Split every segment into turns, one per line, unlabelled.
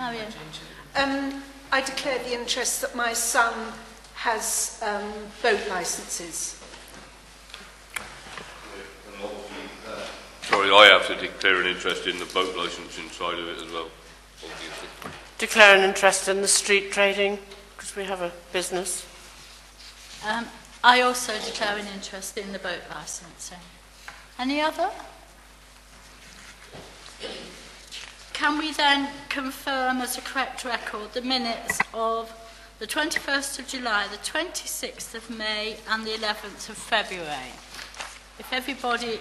Marion. I declare the interest that my son has boat licences.
Sorry, I have to declare an interest in the boat licensing side of it as well, obviously.
Declare an interest in the street trading, because we have a business.
I also declare an interest in the boat licensing. Any other? Can we then confirm as a correct record the minutes of the 21st of July, the 26th of May and the 11th of February? If everybody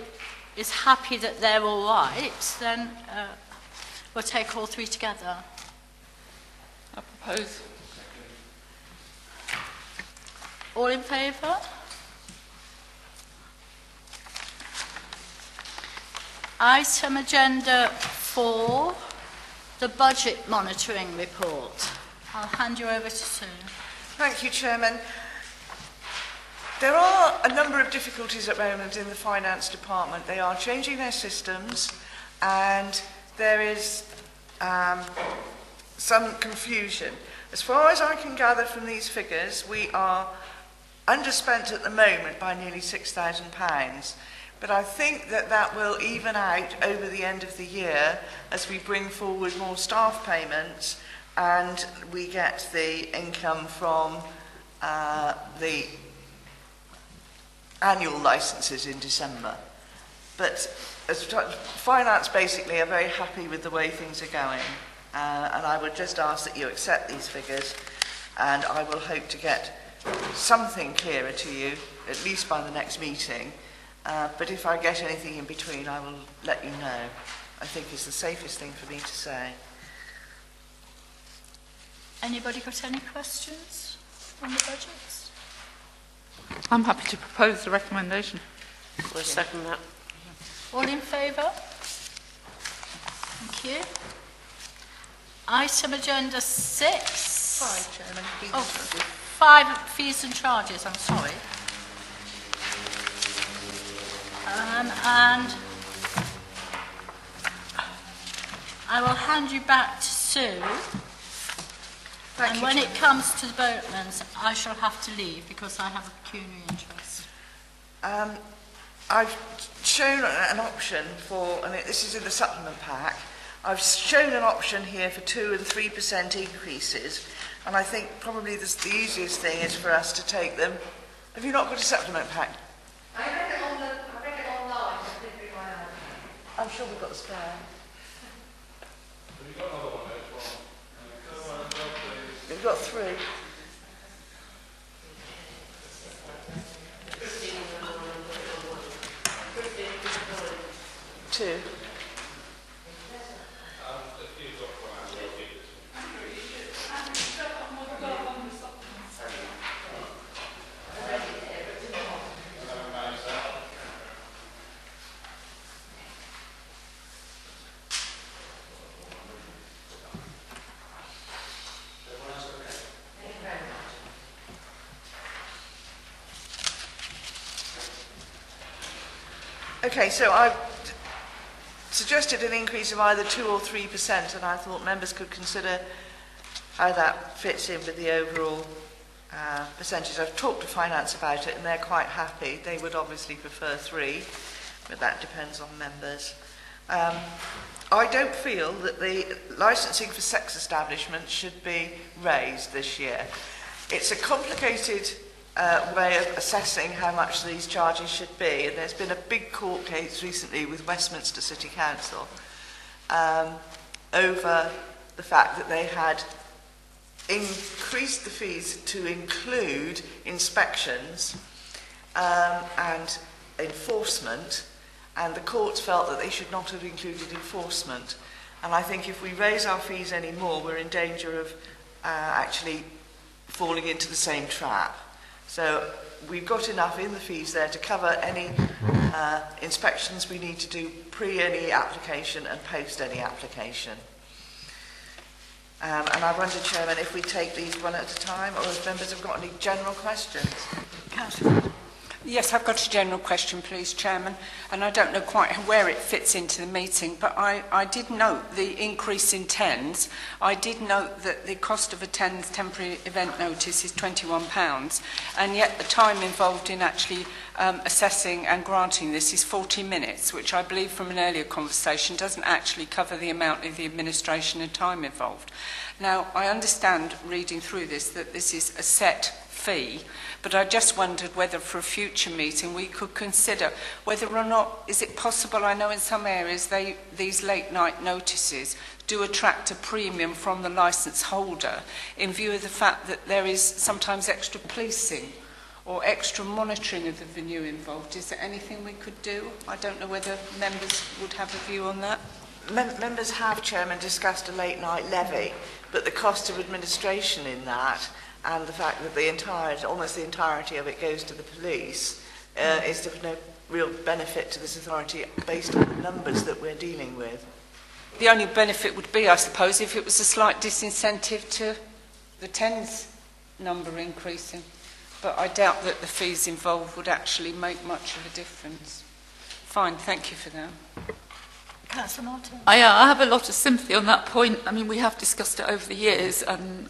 is happy that they're all right, then we'll take all three together.
I propose.
All in favour? Item agenda 4, the budget monitoring report. I'll hand you over to Sue.
Thank you, Chairman. There are a number of difficulties at the moment in the finance department. They are changing their systems, and there is some confusion. As far as I can gather from these figures, we are underspent at the moment by nearly £6,000. But I think that will even out over the end of the year as we bring forward more staff payments and we get the income from the annual licences in December. But as finance basically are very happy with the way things are going, and I would just ask that you accept these figures, and I will hope to get something clearer to you, at least by the next meeting. But if I get anything in between, I will let you know. I think is the safest thing for me to say.
Anybody got any questions on the budgets?
I'm happy to propose the recommendation.
We'll second that.
All in favour? Thank you. Item agenda 6.
5, Chairman.
Oh, 5 fees and charges, I'm sorry. And I will hand you back to Sue. And when it comes to the boatmans, I shall have to leave because I have a pecuniary interest.
I've shown an option for, and this is in the supplement pack, I've shown an option here for 2 and 3% increases, and I think probably the easiest thing is for us to take them. Have you not got a supplement pack?
I read it online. I didn't bring my own.
I'm sure we've got a spare.
Have you got another one there as well?
We've got 3. Two. Okay, so I've suggested an increase of either 2 or 3%, and I thought members could consider how that fits in with the overall percentage. I've talked to finance about it, and they're quite happy. They would obviously prefer 3, but that depends on members. I don't feel that the licensing for sex establishments should be raised this year. It's a complicated way of assessing how much these charges should be, and there's been a big court case recently with Westminster City Council over the fact that they had increased the fees to include inspections and enforcement, and the courts felt that they should not have included enforcement. And I think if we raise our fees any more, we're in danger of actually falling into the same trap. So we've got enough in the fees there to cover any inspections we need to do pre any application and post any application. And I wonder, Chairman, if we take these one at a time, or if members have got any general questions.
Councillor.
Yes, I've got a general question, please, Chairman, and I don't know quite where it fits into the meeting, but I did note the increase in TENS. I did note that the cost of a TENS temporary event notice is £21, and yet the time involved in actually assessing and granting this is 40 minutes, which I believe from an earlier conversation doesn't actually cover the amount of the administration and time involved. Now, I understand reading through this that this is a set fee, but I just wondered whether for a future meeting we could consider whether or not, is it possible, I know in some areas these late night notices do attract a premium from the licence holder in view of the fact that there is sometimes extra policing or extra monitoring of the venue involved. Is there anything we could do? I don't know whether members would have a view on that.
Members have, Chairman, discussed a late night levy, but the cost of administration in that and the fact that almost the entirety of it goes to the police is of no real benefit to this authority based on the numbers that we're dealing with.
The only benefit would be, I suppose, if it was a slight disincentive to the TENS number increasing. But I doubt that the fees involved would actually make much of a difference. Fine, thank you for that.
Councillor Martin.
I have a lot of sympathy on that point. I mean, we have discussed it over the years, and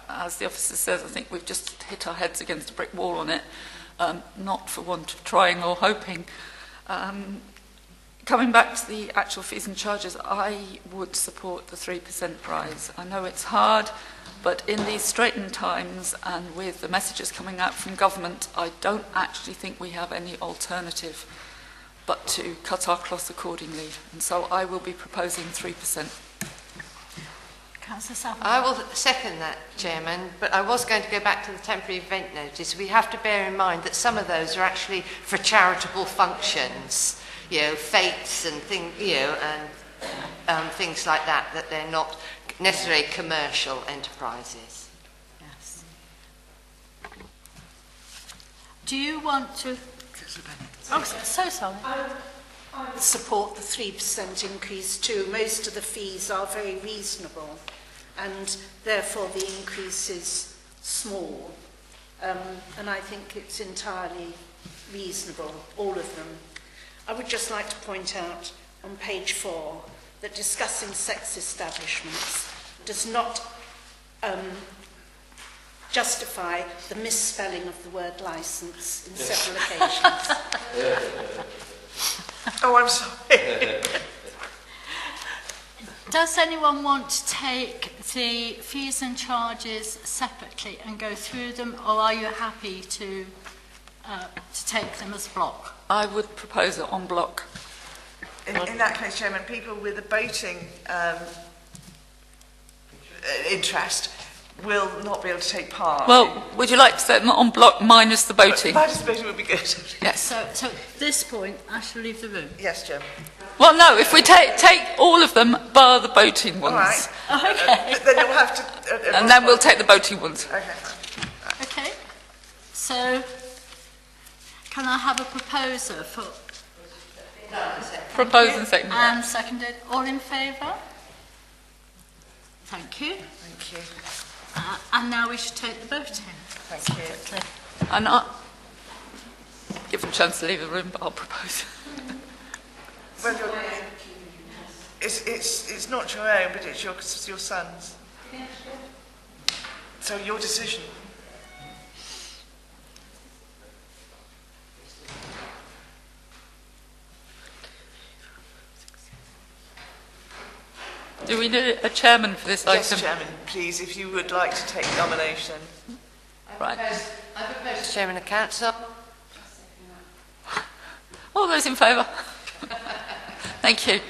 as the officer says, I think we've just hit our heads against a brick wall on it, not for want of trying or hoping. Coming back to the actual fees and charges, I would support the 3% rise. I know it's hard, but in these straitened times and with the messages coming out from government, I don't actually think we have any alternative but to cut our cloth accordingly. And so I will be proposing 3%.
Councillor Saville.
I will second that, Chairman, but I was going to go back to the temporary event notice. We have to bear in mind that some of those are actually for charitable functions, fetes and things, and things like that, that they're not necessarily commercial enterprises.
Yes. Do you want to... Oh, so sorry.
I would support the 3% increase too. Most of the fees are very reasonable and therefore the increase is small. And I think it's entirely reasonable, all of them. I would just like to point out on page 4 that discussing sex establishments does not justify the misspelling of the word licence in several occasions.
Oh, I'm sorry.
Does anyone want to take the fees and charges separately and go through them, or are you happy to take them as a block?
I would propose it en bloc.
In that case, Chairman, people with a boating interest will not be able to take part.
Well, would you like to set them en bloc minus the boating?
Participating would be good.
Yes.
So at this point, I shall leave the room.
Yes, Chairman.
Well, no, if we take all of them, bar the boating ones.
All right.
Oh, okay.
Then you'll have to...
And then we'll take the boating ones.
Okay.
Okay. So, can I have a proposer for...
Propose and second.
And seconded. All in favour? Thank you.
Thank you.
And now we should take the vote in.
Thank you.
And I'll give them a chance to leave the room, but I'll propose.
Well, it's not your own, but it's your son's. So your decision.
Do we need a chairman for this
Yes,
item?
Chairman, please, if you would like to take nomination.
Right.
I propose Chairman of Council.
All those in favour? Thank you.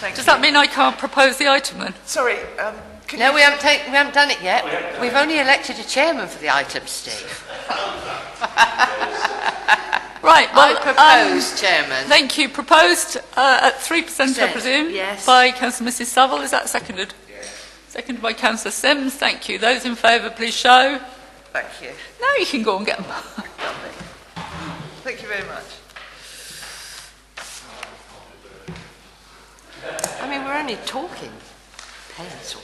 Thank
Does
you.
that mean I can't propose the item then?
Sorry, can
No,
you...
we haven't done it yet. We've only elected a chairman for the item, Steve.
Right, well,
I propose, Chairman.
thank you. Proposed at 3%, I presume,
yes.
by Councillor Mrs Saville. Is that seconded? Yes. Seconded by Councillor Sims. Thank you. Those in favour, please show.
Thank you.
Now you can go and get them.
Thank you very much.
I mean, we're only talking pence or,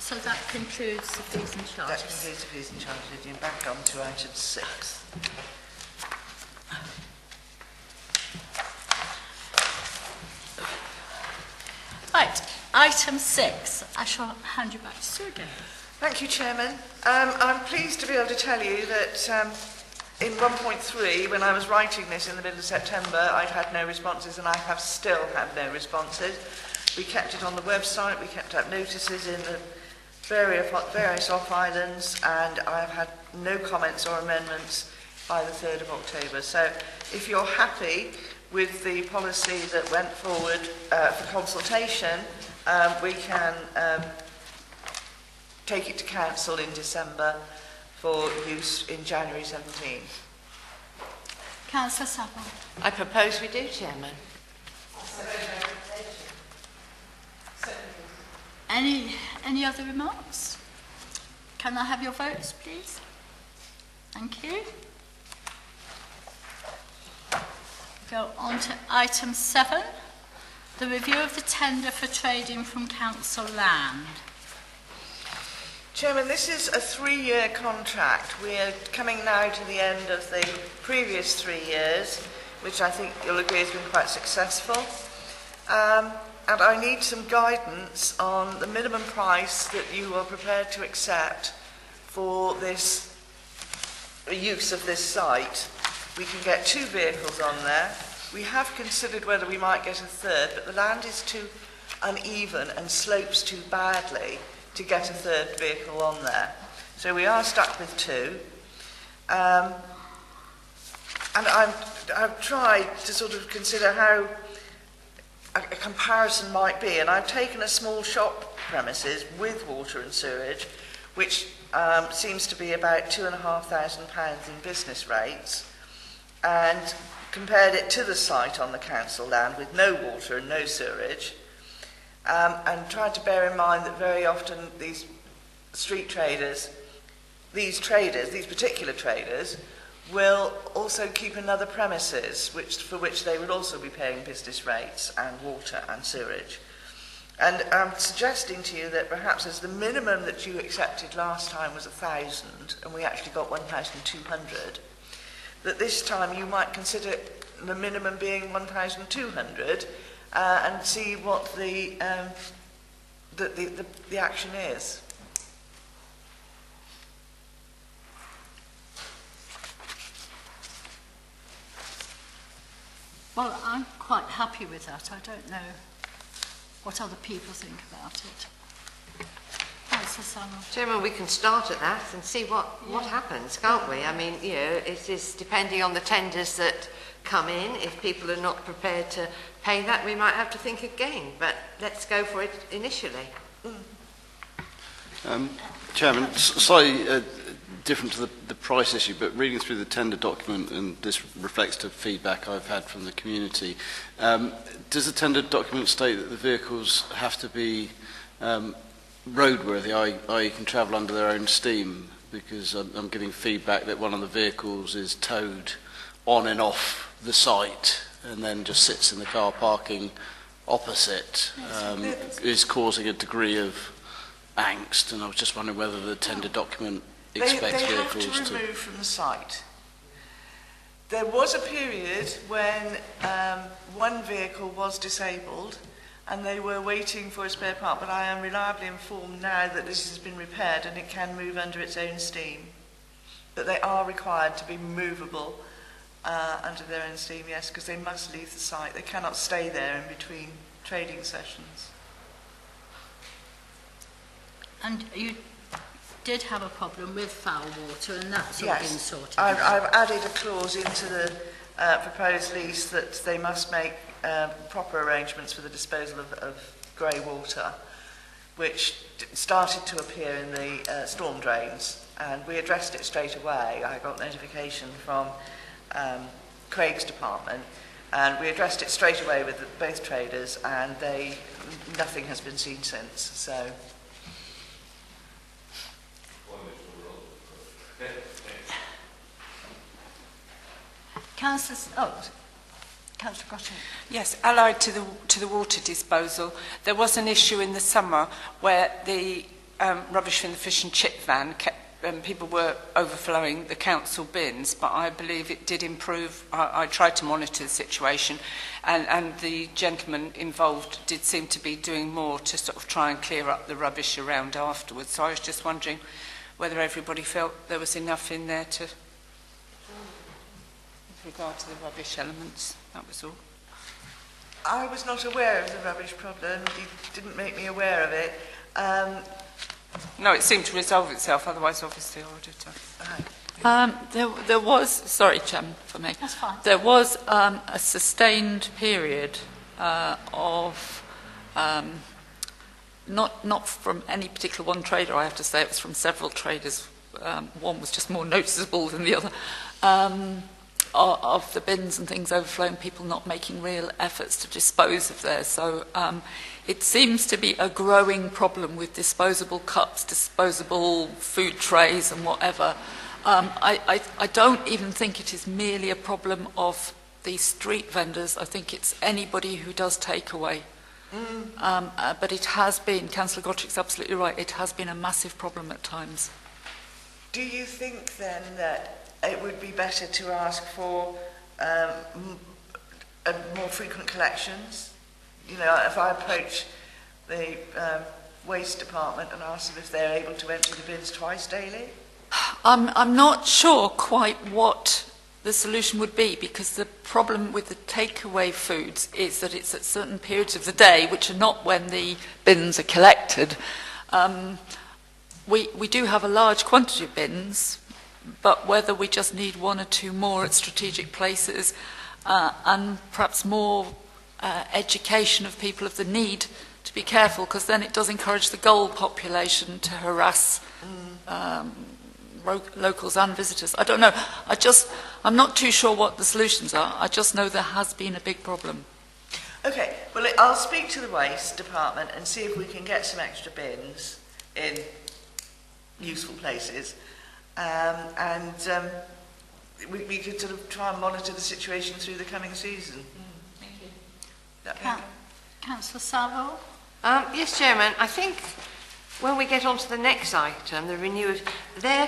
So that concludes the fees and
That
charges.
concludes the fees and charges. You're back on to item 6.
Right, item 6. I shall hand you back to Sue again.
Thank you, Chairman. I'm pleased to be able to tell you that in 1.3, when I was writing this in the middle of September, I'd had no responses, and I have still had no responses. We kept it on the website, we kept up notices in the various off-islands, and I have had no comments or amendments by the 3rd of October. So if you're happy with the policy that went forward for consultation, we can take it to Council in December for use in January 17.
Councillor Saville.
I propose we do, Chairman.
Any other remarks? Can I have your votes, please? Thank you. Go on to item 7, the review of the tender for trading from council land.
Chairman, this is a 3-year contract. We're coming now to the end of the previous 3 years, which I think you'll agree has been quite successful. And I need some guidance on the minimum price that you are prepared to accept for this use of this site. We can get 2 vehicles on there. We have considered whether we might get a 3rd, but the land is too uneven and slopes too badly to get a 3rd vehicle on there. So we are stuck with 2. And I've tried to sort of consider how a comparison might be, and I've taken a small shop premises with water and sewage, which seems to be about £2,500 in business rates, and compared it to the site on the council land with no water and no sewage, and tried to bear in mind that very often these street traders, these particular traders, will also keep another premises for which they would also be paying business rates and water and sewerage. And I'm suggesting to you that perhaps as the minimum that you accepted last time was 1,000 and we actually got 1,200, that this time you might consider the minimum being 1,200 and see what the action is.
Well, I'm quite happy with that. I don't know what other people think about it. Councillor Samuel.
Chairman, we can start at that and see what happens, can't we? I mean, it is depending on the tenders that come in. If people are not prepared to pay that, we might have to think again. But let's go for it initially.
Chairman, slightly different to the price issue, but reading through the tender document, and this reflects to feedback I've had from the community, does the tender document state that the vehicles have to be roadworthy, i.e. can travel under their own steam? Because I'm getting feedback that one of the vehicles is towed on and off the site and then just sits in the car parking opposite, is causing a degree of angst, and I was just wondering whether the tender document expects vehicles
They have to remove from the site. There was a period when one vehicle was disabled and they were waiting for a spare part, but I am reliably informed now that this has been repaired and it can move under its own steam. That they are required to be movable under their own steam, yes, because they must leave the site. They cannot stay there in between trading sessions.
And you did have a problem with foul water, and that's all been sorted.
I've added a clause into the proposed lease that they must make proper arrangements for the disposal of grey water, which started to appear in the storm drains, and we addressed it straight away. I got notification from Craig's department, and we addressed it straight away with both traders, and nothing has been seen since. So.
Councillor Grotton.
Yes, allied to the water disposal, there was an issue in the summer where the rubbish from the fish and chip van people were overflowing the council bins, but I believe it did improve. I tried to monitor the situation, and the gentleman involved did seem to be doing more to sort of try and clear up the rubbish around afterwards. So I was just wondering whether everybody felt there was enough in there to, with regard to the rubbish elements. That was all.
I was not aware of the rubbish problem. You didn't make me aware of it.
No, it seemed to resolve itself, otherwise obviously I would have done.
There was, sorry, Chairman, for me.
That's fine.
There was a sustained period of, not from any particular one trader, I have to say, it was from several traders. One was just more noticeable than the other, of the bins and things overflowing, people not making real efforts to dispose of theirs. So it seems to be a growing problem with disposable cups, disposable food trays and whatever. I don't even think it is merely a problem of the street vendors. I think it's anybody who does takeaway. But it has been, Councillor Gotrick's absolutely right, it has been a massive problem at times.
Do you think then that it would be better to ask for more frequent collections? You know, if I approach the waste department and ask them if they're able to empty the bins twice daily?
I'm not sure quite what the solution would be, because the problem with the takeaway foods is that it's at certain periods of the day, which are not when the bins are collected. We do have a large quantity of bins, but whether we just need one or two more at strategic places and perhaps more education of people of the need to be careful, because then it does encourage the gull population to harass locals and visitors. I don't know. I'm not too sure what the solutions are. I just know there has been a big problem.
Okay, well, I'll speak to the waste department and see if we can get some extra bins in useful places. We could sort of try and monitor the situation through the coming season.
Thank you.
Councillor Saville?
Yes, Chairman. I think when we get on to the next item, the renewal, their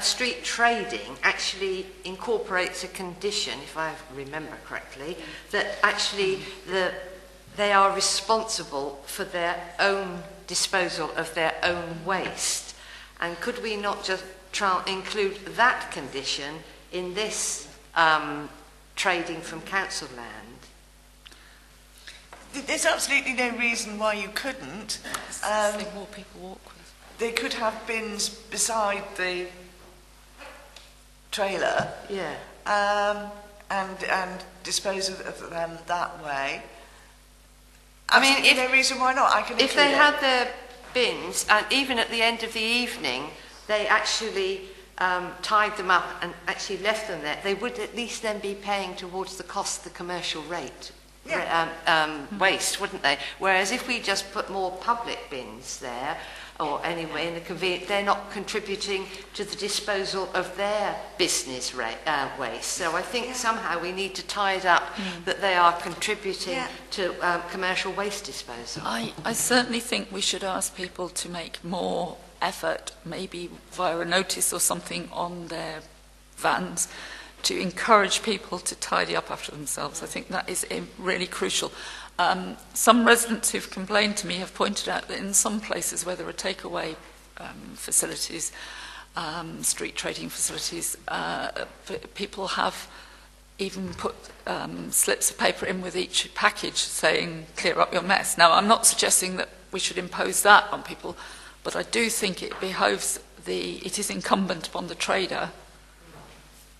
street trading actually incorporates a condition, if I remember correctly, that actually they are responsible for their own disposal of their own waste. And could we not just try and include that condition in this trading from council land?
There's absolutely no reason why you couldn't.
More people walk with.
They could have bins beside the trailer,
Yeah.
and dispose of them that way.
I mean,
Absolutely no reason why not. I can
if they
include it.
had their bins, and even at the end of the evening, they actually tied them up and actually left them there, they would at least then be paying towards the cost of the commercial rate. Waste, wouldn't they? Whereas if we just put more public bins there, or anyway in the convenience, they're not contributing to the disposal of their business waste. So I think somehow we need to tie it up that they are contributing to commercial waste disposal.
I certainly think we should ask people to make more effort, maybe via a notice or something on their vans, to encourage people to tidy up after themselves. I think that is really crucial. Some residents who've complained to me have pointed out that in some places where there are takeaway facilities, street trading facilities, people have even put slips of paper in with each package saying, clear up your mess. Now, I'm not suggesting that we should impose that on people, but I do think it behoves it is incumbent upon the trader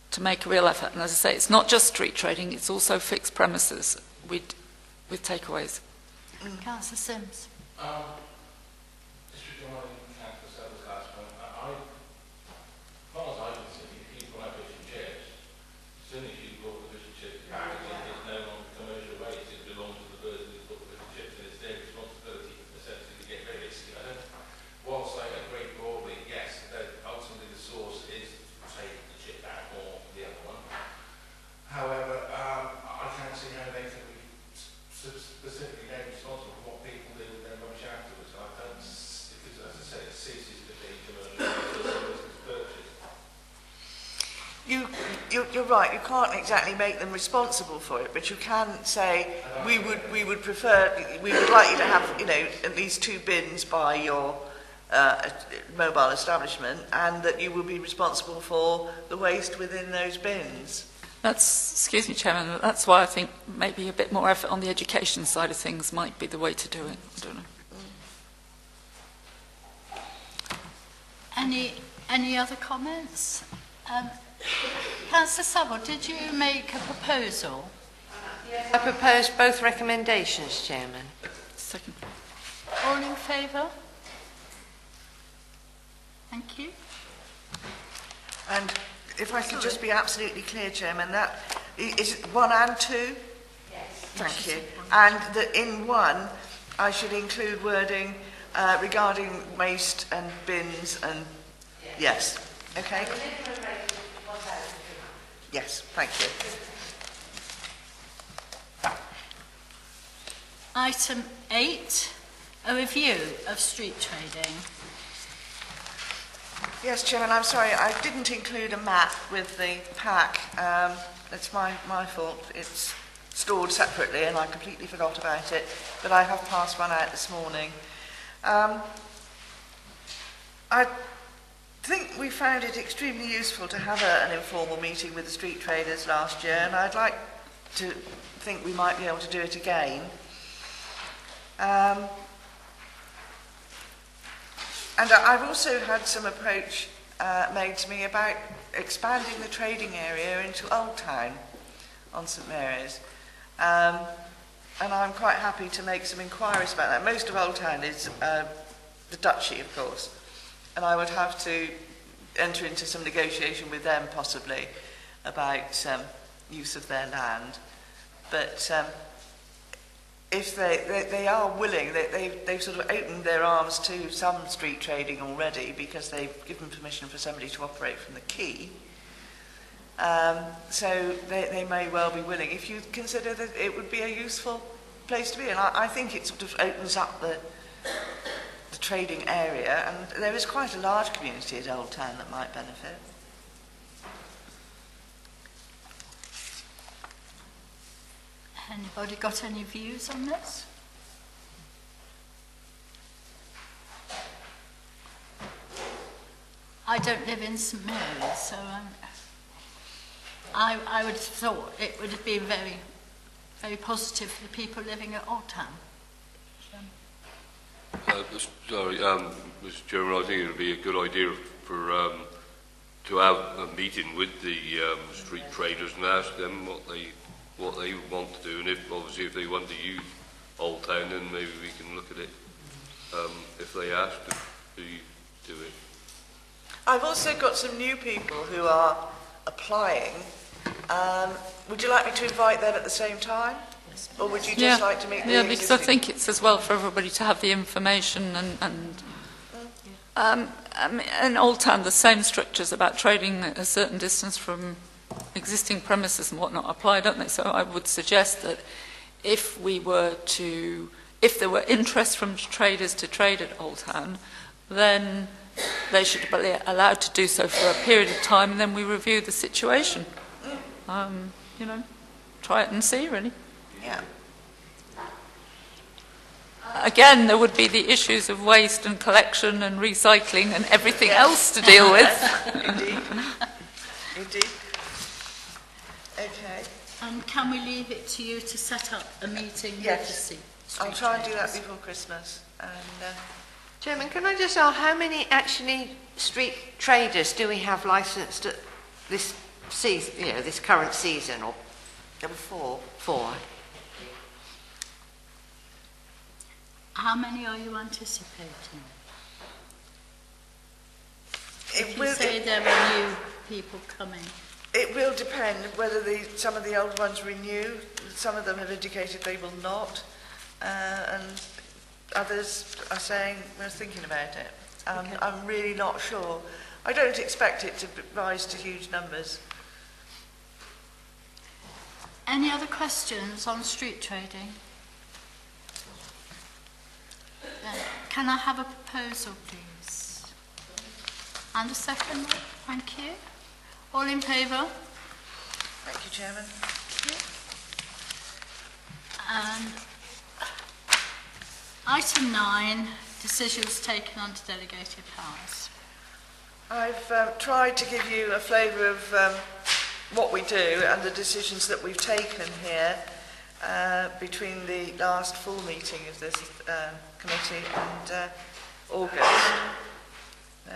to make a real effort. And as I say, it's not just street trading, it's also fixed premises with takeaways.
Councillor Sims?
Just regarding Councillor Sellers' last point, as far as I can see, if you buy fish and chips, as soon as you bought the fish and chips packaging, it's no longer commercial waste, it belongs to the person who's bought the fish and chips, and it's their responsibility essentially to get rid of it. Whilst I agree broadly, yes, that ultimately the source is take the chip out or the other one. However, I can't see how they can be specifically made responsible for what people do with their rubbish afterwards. I don't, because as I said, it seems
you're right, you can't exactly make them responsible for it, but you can say, we would like you to have, you know, at least 2 bins by your mobile establishment, and that you will be responsible for the waste within those bins.
Excuse me, Chairman, that's why I think maybe a bit more effort on the education side of things might be the way to do it. I don't know.
Any other comments? Councillor Saville, did you make a proposal?
I propose both recommendations, Chairman.
Second.
All in favour? Thank you.
And if I could just be absolutely clear, Chairman, that is it 1 and 2? Yes. Thank you. And that in 1, I should include wording regarding waste and bins and... Yes. Okay. Yes, thank you.
Item 8, a review of street trading.
Yes, Chairman, I'm sorry, I didn't include a map with the pack. It's my fault. It's stored separately and I completely forgot about it, but I have passed one out this morning. I think we found it extremely useful to have an informal meeting with the street traders last year, and I'd like to think we might be able to do it again. And I've also had some approach made to me about expanding the trading area into Old Town on St Mary's. And I'm quite happy to make some inquiries about that. Most of Old Town is the Duchy, of course. And I would have to enter into some negotiation with them, possibly, about use of their land. But if they are willing, they've sort of opened their arms to some street trading already, because they've given permission for somebody to operate from the quay. So they may well be willing, if you consider that it would be a useful place to be. And I think it sort of opens up the trading area, and there is quite a large community at Old Town that might benefit.
Anybody got any views on this? I don't live in St Mary's, so I would have thought it would have been very, very positive for the people living at Old Town.
Mr. Chairman, I think it would be a good idea for to have a meeting with the street traders and ask them what they want to do, and if they want to use Old Town, then maybe we can look at it. If they ask to do it.
I've also got some new people who are applying. Would you like me to invite them at the same time? Or would you just like to meet the existing?
Because I think it's as well for everybody to have the information in Old Town, the same structures about trading a certain distance from existing premises and whatnot apply, don't they? So I would suggest that if there were interest from traders to trade at Old Town, then they should be allowed to do so for a period of time, and then we review the situation. Try it and see, really.
Yeah.
Again, there would be the issues of waste and collection and recycling and everything else to deal with.
Indeed. Okay.
And can we leave it to you to set up a meeting with the street
I'll try and do that
traders?
before Christmas. And
Chairman, can I just ask, how many actually street traders do we have licensed at this season, this current season, or there were four?
How many are you anticipating? If you
will,
say there are new people coming.
It will depend whether some of the old ones renew. Some of them have indicated they will not, and others are saying we're thinking about it. Okay. I'm really not sure. I don't expect it to rise to huge numbers.
Any other questions on street trading? Can I have a proposal, please? And a second, thank you. All in favour?
Thank you, Chairman.
And item 9, decisions taken under delegated powers.
I've tried to give you a flavour of what we do and the decisions that we've taken here between the last full meeting of this committee and August. So,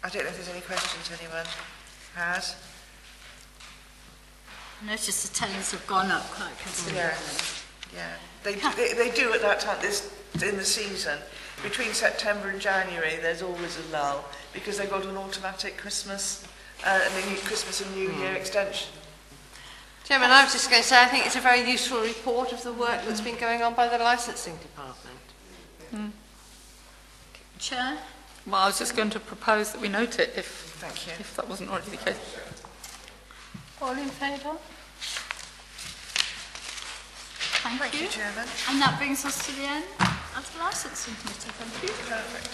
I don't know if there's any questions anyone has.
I notice the tens have gone up quite considerably.
Yeah. They do at that time, in the season. Between September and January, there's always a lull because they've got an automatic Christmas and New Year extension.
Chairman, I was just going to say, I think it's a very useful report of the work that's been going on by the licensing department.
Chair?
Well, I was just going to propose that we note it
Thank you.
if that wasn't already the case.
All in favour? Thank you.
Chairman.
And that brings us to the end of the licensing committee. Thank you.
Perfect.